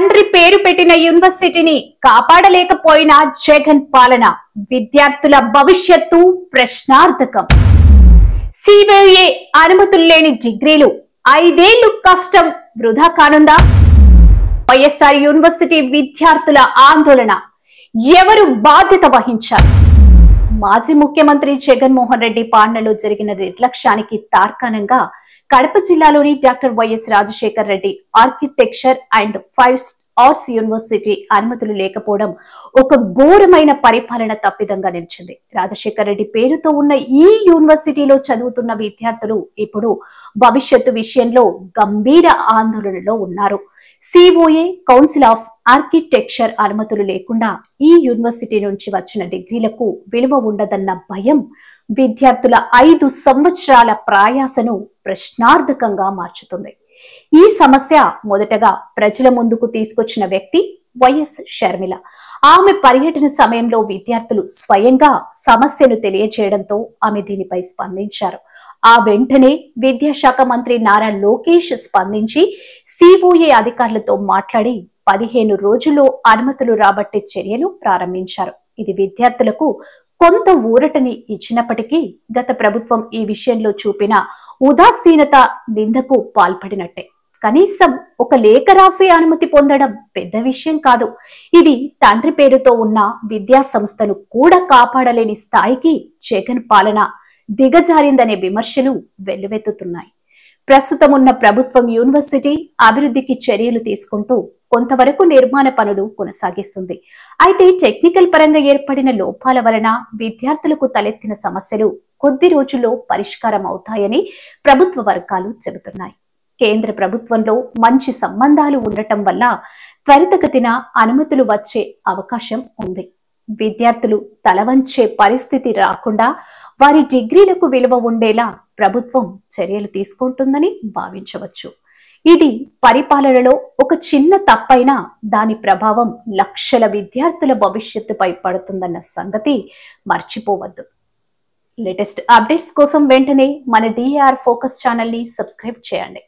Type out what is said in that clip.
తండ్రి పేరు పెట్టిన యూనివర్సిటీని కాపాడలేకపోయిన జగన్ పాలన, విద్యార్థుల భవిష్యత్తు ప్రశ్నార్థకం. సిబిఐ అనుమతులు లేని డిగ్రీలు, 5 ఏళ్లు కష్టం వృధా కానుందా? వైఎస్ఆర్ యూనివర్సిటీ విద్యార్థుల ఆందోళన, ఎవరు బాధ్యత వహించారు? మాజీ ముఖ్యమంత్రి జగన్మోహన్ రెడ్డి పాలనలో జరిగిన నిర్లక్ష్యానికి తార్కాణంగా కడప జిల్లాలోని doctor YS Rajasekhar Reddy architecture and five arts university అనుమతులు లేకపోవడం ఒక ఘోరమైన పరిపాలన తప్పిదంగా నిలిచింది. రాజశేఖర్ రెడ్డి పేరుతో ఉన్న ఈ యూనివర్సిటీలో చదువుతున్న విద్యార్థులు ఇప్పుడు భవిష్యత్తు విషయంలో గంభీర ఆందోళనలో ఉన్నారు. సిఓఏ కౌన్సిల్ ఆఫ్ ఆర్కిటెక్చర్ అనుమతులు లేకుండా ఈ యూనివర్సిటీ నుంచి వచ్చిన డిగ్రీలకు విలువ ఉండదన్న భయం విద్యార్థుల 5 సంవత్సరాల ప్రయాసను ప్రశ్నార్థకంగా మార్చుతుంది. ఈ సమస్య మొదటగా ప్రజల ముందుకు తీసుకొచ్చిన వ్యక్తి వైఎస్ షర్మిల. ఆమె పర్యటన సమయంలో విద్యార్థులు స్వయంగా సమస్యను తెలియజేయడంతో ఆమె దీనిపై స్పందించారు. ఆ వెంటనే విద్యాశాఖ మంత్రి నారా లోకేష్ స్పందించి సిఓఏ అధికారులతో మాట్లాడి 15 రోజుల్లో అనుమతులు రాబట్టే చర్యలు ప్రారంభించారు. ఇది విద్యార్థులకు కొంత ఊరటని ఇచ్చినప్పటికీ గత ప్రభుత్వం ఈ విషయంలో చూపిన ఉదాసీనత నిందకు పాల్పడినట్టే. కనీసం ఒక లేఖ రాసే అనుమతి పొందడం పెద్ద విషయం కాదు. ఇది తండ్రి పేరుతో ఉన్న విద్యా సంస్థను కూడా కాపాడలేని స్థాయికి జగన్ పాలన దిగజారిందనే విమర్శలు వెల్లువెత్తుతున్నాయి. ప్రస్తుతం ఉన్న ప్రభుత్వం యూనివర్సిటీ అభివృద్ధికి చర్యలు తీసుకుంటూ కొంతవరకు నిర్మాణ పనులు కొనసాగిస్తుంది. అయితే టెక్నికల్ పరంగా ఏర్పడిన లోపాల వలన విద్యార్థులకు తలెత్తిన సమస్యలు కొద్ది రోజుల్లో పరిష్కారం అవుతాయని ప్రభుత్వ వర్గాలు చెబుతున్నాయి. కేంద్ర ప్రభుత్వంలో మంచి సంబంధాలు ఉండటం వల్ల త్వరితగతిన అనుమతులు వచ్చే అవకాశం ఉంది. విద్యార్థులు తలవంచే పరిస్థితి రాకుండా వారి డిగ్రీలకు విలువ ఉండేలా ప్రభుత్వం చర్యలు తీసుకుంటుందని భావించవచ్చు. ఇది పరిపాలనలో ఒక చిన్న తప్పైనా దాని ప్రభావం లక్షల విద్యార్థుల భవిష్యత్తుపై పడుతుందన్న సంగతి మర్చిపోవద్దు. లేటెస్ట్ అప్డేట్స్ కోసం వెంటనే మన డిఆర్ ఫోకస్ ఛానల్ ని సబ్స్క్రైబ్ చేయండి.